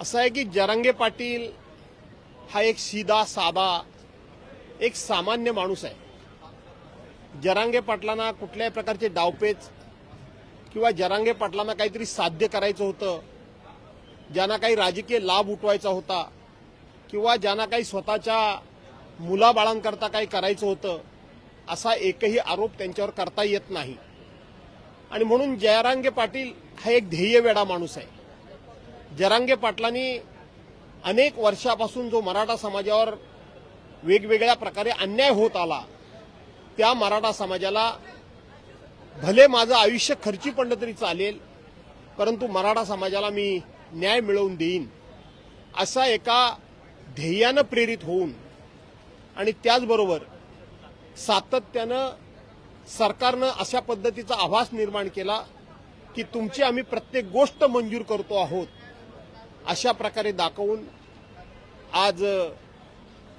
असं आहे की जरांगे पाटील हा एक सीधा साधा एक सामान्य माणूस आहे। जरांगे पाटलांना कुठल्याही प्रकारचे डावपेच किंवा जरांगे पाटलांना काहीतरी साध्य करायचं होतं, ज्यांना काही राजकीय लाभ उठवायचा होता किंवा ज्यांना काही स्वतःच्या मुलाबाळांकरता काही करायचं होतं, असा एकही आरोप त्यांच्यावर करता येत नाही। आणि म्हणून जरांगे पाटील हा एक ध्येयवेडा माणूस आहे। जरांगे पाटलांनी अनेक वर्षापासून जो मराठा समाजावर वेगवेगळ्या प्रकारे अन्याय होत आला, त्या मराठा समाजाला भले माझं आयुष्य खर्ची पडलं तरी चालेल, परंतु मराठा समाजाला मी न्याय मिळवून देईन, असा एका ध्येयानं प्रेरित होऊन आणि त्याचबरोबर सातत्यानं सरकारनं अशा पद्धतीचा आभास निर्माण केला की तुमची आम्ही प्रत्येक गोष्ट मंजूर करतो आहोत, अशा प्रकारे दाखवून आज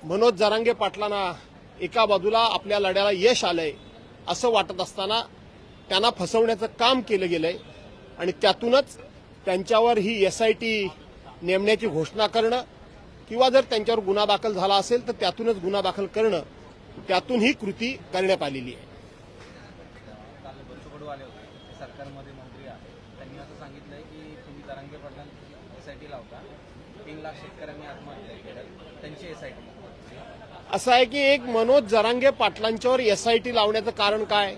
मनोज जरांगे पाटलांना एका बाजूला आपल्या लढ्याला यश आलंय असं वाटत असताना त्यांना फसवण्याचं काम केलं गेलंय आणि त्यातूनच त्यांच्यावर ही SIT नेमण्याची घोषणा करणं किंवा जर त्यांच्यावर गुन्हा दाखल झाला असेल तर त्यातूनच गुन्हा दाखल करणं, त्यातून ही कृती करण्यात आलेली आहे। सरकारमध्ये मंत्री आहे, त्यांनी असं सांगितलंय की तुम्ही जरांगे पाटलांची SIT लावता, 3 लाख शेतकऱ्यांनी आत्महत्या केल्या, त्यांची SIT। असं आहे की एक मनोज जरांगे पाटलांच्यावर SIT लावण्याचं कारण काय,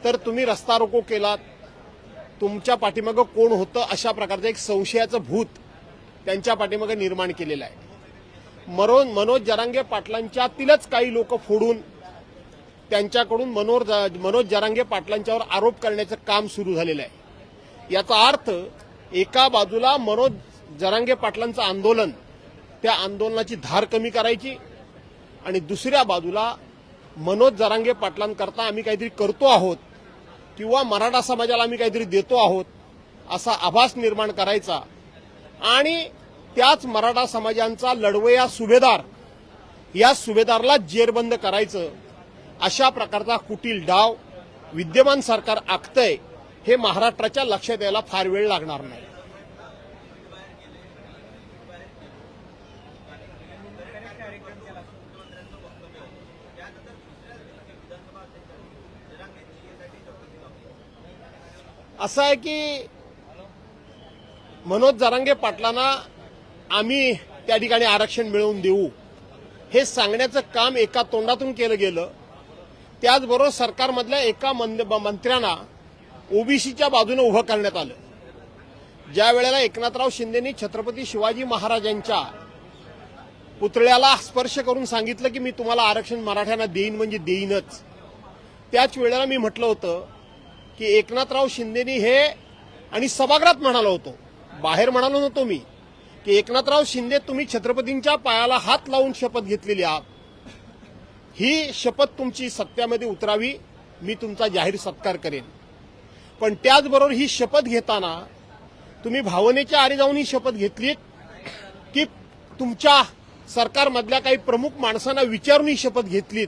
तर तुम्ही रस्ता रोको केलात, तुमच्या पाठीमागं कोण होतं अशा प्रकारचं एक संशयाचं भूत त्यांच्या पाठीमागं निर्माण केलेलं आहे। मनोज जरांगे पाटलांच्यातीलच काही लोक फोडून त्यांच्याकडून मनोज जरांगे पाटलांच्यावर आरोप करण्याचं काम सुरू झालेलं आहे। याचा अर्थ एका बाजूला मनोज जरांगे पाटलांचं आंदोलन, त्या आंदोलनाची धार कमी करायची आणि दुसऱ्या बाजूला मनोज जरांगे पाटलांकरता आम्ही काहीतरी करतो आहोत किंवा मराठा समाजाला आम्ही काहीतरी देतो आहोत असा आभास निर्माण करायचा आणि त्याच मराठा समाजांचा लढवय्या सुभेदार, या सुभेदारला जेरबंद करायचं, अशा प्रकारचा कुटील डाव विद्यमान सरकार आखतंय हे महाराष्ट्राच्या लक्षात यायला फार वेळ लागणार नाही। असं आहे की मनोज जरांगे पाटलांना आम्ही त्या ठिकाणी आरक्षण मिळवून देऊ हे सांगण्याचं काम एका तोंडातून केलं गेलं। त्याचबरोबर सरकारमधल्या एका मंत्र्यांना ओबीसीच्या बाजूने उभं करण्यात आलं। ज्या वेळेला एकनाथराव शिंदेनी छत्रपती शिवाजी महाराजांच्या पुतळ्याला स्पर्श करून सांगितलं की मी तुम्हाला आरक्षण मराठ्यांना देईन म्हणजे देईनच, त्याच वेळेला मी म्हटलं होतं की एकनाथराव शिंदेनी हे, आणि सभागृहात म्हणालो होतो, बाहेर म्हणालो नव्हतो मी, की एकनाथराव शिंदे तुम्ही छत्रपतींच्या पायाला हात लावून शपथ घेतलेली आहात, ही शपथ तुमची सत्यामध्ये उतरावी, मी तुमचा जाहीर सत्कार करेन। पण त्याचबरोबर ही शपथ घेताना तुम्ही भावनेच्या आरी जाऊन ही शपथ घेतलीत की तुमच्या सरकारमधल्या काही प्रमुख माणसांना विचारून ही शपथ घेतलीत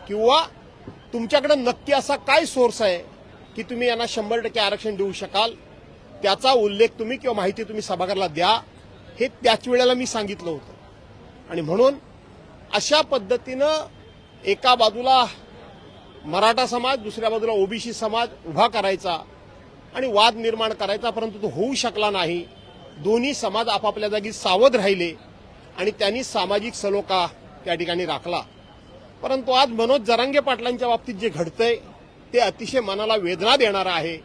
किंवा तुमच्याकडे नक्की असा काय सोर्स आहे की तुम्ही यांना 100% आरक्षण देऊ शकाल, त्याचा उल्लेख तुम्ही किंवा माहिती तुम्ही सभागृहाला द्या, हे त्याच वेळेला मी सांगितलं होतं। आणि म्हणून अशा पद्धतीनं एका बाजूला मराठा समाज, दुसऱ्या बाजूला ओबीसी समाज उभा करायचा आणि वाद निर्माण करायचा, परंतु तो होऊ शकला नाही। दोन्ही समाज आपापल्या जागी सावध राहिले आणि त्यांनी सामाजिक सलोखा त्या ठिकाणी राखला। परंतु आज मनोज जरांगे पाटलांच्या बाबतीत जे घडतंय ते अतिशय मनाला वेदना देणारं आहे।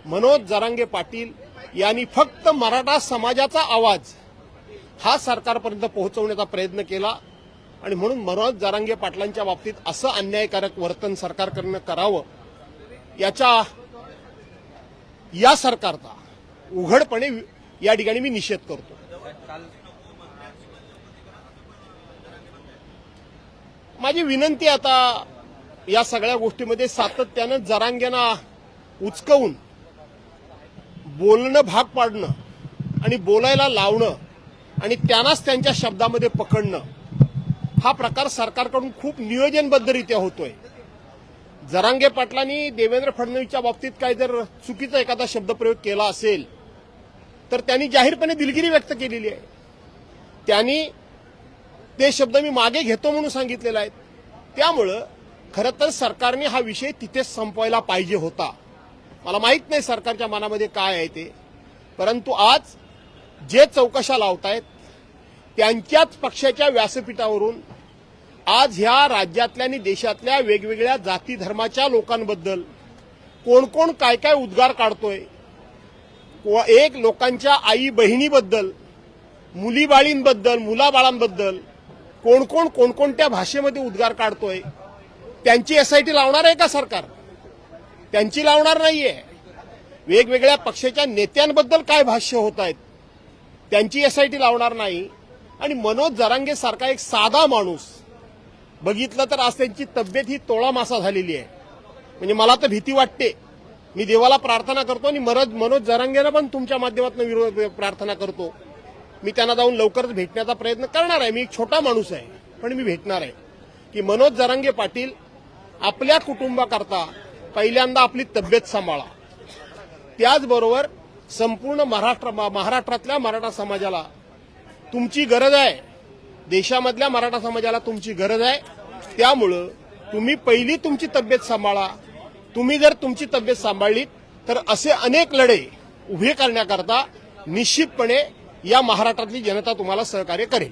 मनोज जरांगे पाटील यांनी फक्त मराठा समाजाचा आवाज हा सरकारपर्यंत पोहोचवण्याचा प्रयत्न केला आणि म्हणून मनोज जरांगे पाटलांच्या बाबतीत असं अन्यायकारक वर्तन सरकारकडनं करावं, या सरकारचा उघडपणे या ठिकाणी मी निषेध करतो। माझी विनंती आता या सगळ्या गोष्टीमध्ये सातत्यानं जरांगेंना उचकवून बोलणं भाग पाडणं आणि बोलायला लावणं आणि त्यांनाच त्यांच्या शब्दामध्ये पकडणं, हा प्रकार सरकारकडून खूप नियोजनबद्धरित्या होतोय। जरांगे पाटलांनी देवेंद्र फडणवीसच्या बाबतीत काही जर चुकीचा एखादा शब्दप्रयोग केला असेल तर त्यांनी जाहीरपणे दिलगिरी व्यक्त केलेली आहे. त्यांनी ते शब्द मी मागे घेतो म्हणून सांगितलेला आहे. त्यामुळं खरं तर सरकारने हा विषय तिथेच संपवायला पाहिजे होता. मला माहित नाही सरकारच्या मनामध्ये काय आहे ते, परंतु आज जे चौकशा लावतायत त्यांच्याच पक्षाच्या व्यासपीठावरून आज ह्या राज्यातल्या आणि देशातल्या वेगवेगळ्या जाती धर्माच्या लोकांबद्दल कोण कोण काय काय उद्गार काढतोय, एक लोकांच्या आई बहिणीबद्दल, मुलीबाळींबद्दल, मुलाबाळांबद्दल कोण कोण कोणकोणत्या भाषेमध्ये उद्गार काढतोय, त्यांची एसआयटी लावणार आहे का सरकार? त्यांची लावणार नाहीये. वेगवेगळ्या पक्षाच्या नेत्यांबद्दल काय भाष्य होत आहेत त्यांची एसआयटी लावणार नाही. आणि मनोज जरांगे सारखा एक साधा माणूस बघितलं तर आज त्यांची तब्येत ही तोळा मासा झालेली आहे. म्हणजे मला तर भीती वाटते. मी देवाला प्रार्थना करतो आणि मनोज जरांगेला पण तुमच्या माध्यमातून प्रार्थना करतो. मी त्यांना जाऊन लवकरच भेटण्याचा प्रयत्न करणार आहे. मी एक छोटा माणूस आहे पण मी भेटणार आहे की मनोज जरांगे पाटील आपल्या कुटुंबाकरता पहिल्यांदा आपली तब्येत सांभाळा. त्याचबरोबर संपूर्ण महाराष्ट्रातल्या मराठा समाजाला तुमची गरज आहे. देशामधल्या मराठा समाजाला तुमची गरज आहे. त्यामुळं तुम्ही पहिली तुमची तब्येत सांभाळा. तुम्ही जर तुमची तब्येत सांभाळली तर असे अनेक लढे उभे करण्याकरता निश्चितपणे या महाराष्ट्रातली जनता तुम्हाला सहकार्य करेल.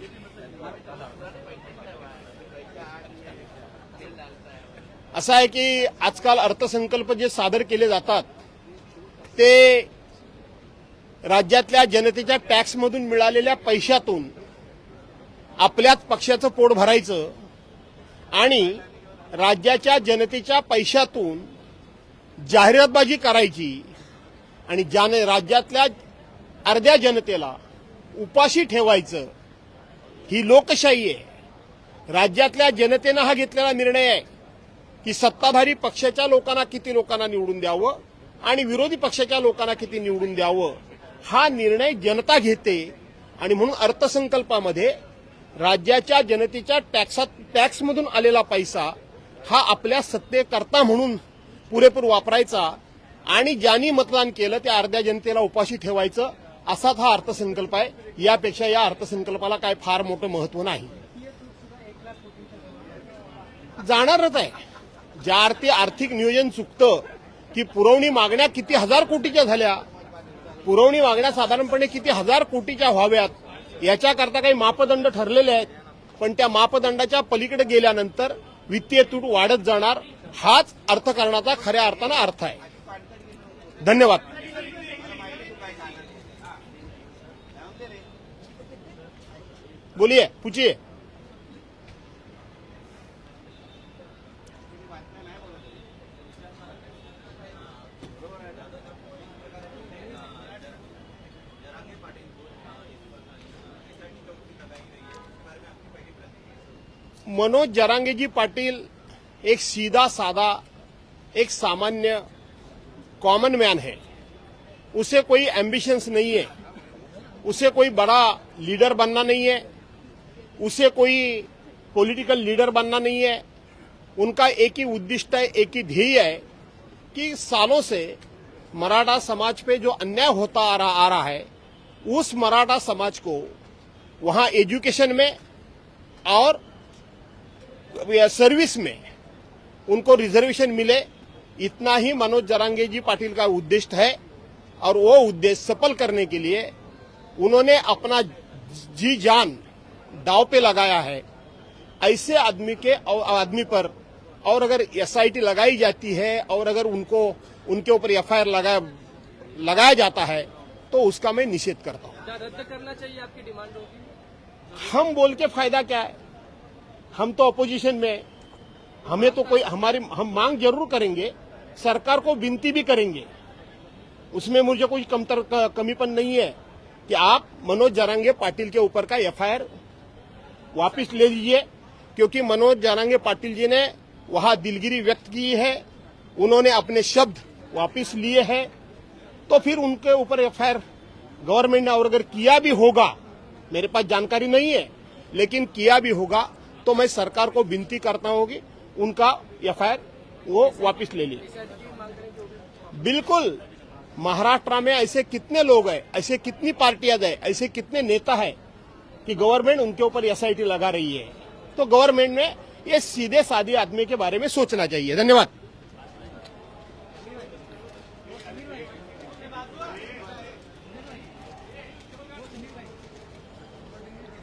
असं आहे की आजकाल अर्थसंकल्प जे सादर केले जातात ते राज्यातल्या जनतेच्या टॅक्समधून मिळालेल्या पैशातून आपल्याच पक्षाचं पोट भरायचं आणि राज्याच्या जनतेच्या पैशातून जाहिरातबाजी करायची आणि राज्यातल्या अर्ध्या जनतेला उपाशी ठेवायचं. ही लोकशाही आहे. राज्यातल्या जनतेनं हा घेतलेला निर्णय आहे की सत्ताधारी पक्षाच्या लोकांना किती लोकांना निवडून द्यावं आणि विरोधी पक्षाच्या लोकांना किती निवडून द्यावं हा निर्णय जनता घेते. आणि म्हणून अर्थसंकल्पामध्ये राज्याच्या जनतेच्या टॅक्समधून आलेला पैसा हा आपल्या सत्तेकरता म्हणून पुरेपूर वापरायचा आणि ज्यांनी मतदान केलं त्या अर्ध्या जनतेला उपाशी ठेवायचं असाच हा अर्थसंकल्प आहे. यापेक्षा या अर्थसंकल्पाला काय फार मोठं महत्व नाही. जाणारच आहे. ज्या अर्थी आर्थिक नियोजन चुकतं की पुरवणी मागण्या किती हजार कोटीच्या झाल्या, पुरवणी मागण्या साधारणपणे किती हजार कोटीच्या व्हाव्यात याच्याकरता काही मापदंड ठरलेले आहेत. पण त्या मापदंडाच्या पलीकडे गेल्यानंतर वित्तीय तूट वाढत जाणार. हाच अर्थकारणाचा खऱ्या अर्थानं अर्थ आहे. धन्यवाद. बोलिए, पूछिए. मनोज जरांगेजी पाटिल एक सीधा सादा एक सामान्य कॉमन मैन है. उसे कोई एम्बिशंस नहीं है. उसे कोई बड़ा लीडर बनना नहीं है. उसे कोई पॉलिटिकल लीडर बनना नहीं है. उनका एक ही उद्दिष्ट है, एक ही ध्येय है कि सालों से मराठा समाज पे जो अन्याय होता आ रहा है उस मराठा समाज को वहां एजुकेशन में और सर्विस में उनको रिजर्वेशन मिले. इतना ही मनोज जरांगे जी पाटिल का उद्देश्य है. और वो उद्देश्य सफल करने के लिए उन्होंने अपना जी जान दांव पे लगाया है. ऐसे आदमी पर और अगर एसआईटी लगाई जाती है और अगर उनके ऊपर एफआईआर लगाया जाता है तो उसका मैं निषेध करता हूं. क्या रद्द करना चाहिए आपकी डिमांड होगी? हम बोल के फायदा क्या है? हम तो अपोजिशन में. हमें तो कोई हम मांग जरूर करेंगे, सरकार को विनती भी करेंगे. उसमें मुझे कोई कमीपन नहीं है कि आप मनोज जरांगे पाटिल के ऊपर का एफआईआर वापस ले लीजिए. क्योंकि मनोज जरांगे पाटिल जी ने वहां दिलगिरी व्यक्त की है, उन्होंने अपने शब्द वापस लिए हैं. तो फिर उनके ऊपर एफआईआर गवर्नमेंट ने और अगर किया भी होगा, मेरे पास जानकारी नहीं है, लेकिन किया भी होगा तो मैं सरकार को विनती करता हूं कि उनका एफआईआर वो वापस ले लीजिए. बिल्कुल महाराष्ट्र में ऐसे कितने लोग हैं, ऐसे कितनी पार्टियां हैं, ऐसे कितने नेता हैं कि गवर्नमेंट उनके ऊपर एसआईटी लगा रही है। तो गवर्नमेंट ने ये सीधे साधे आदमी के बारे में सोचना चाहिए। धन्यवाद।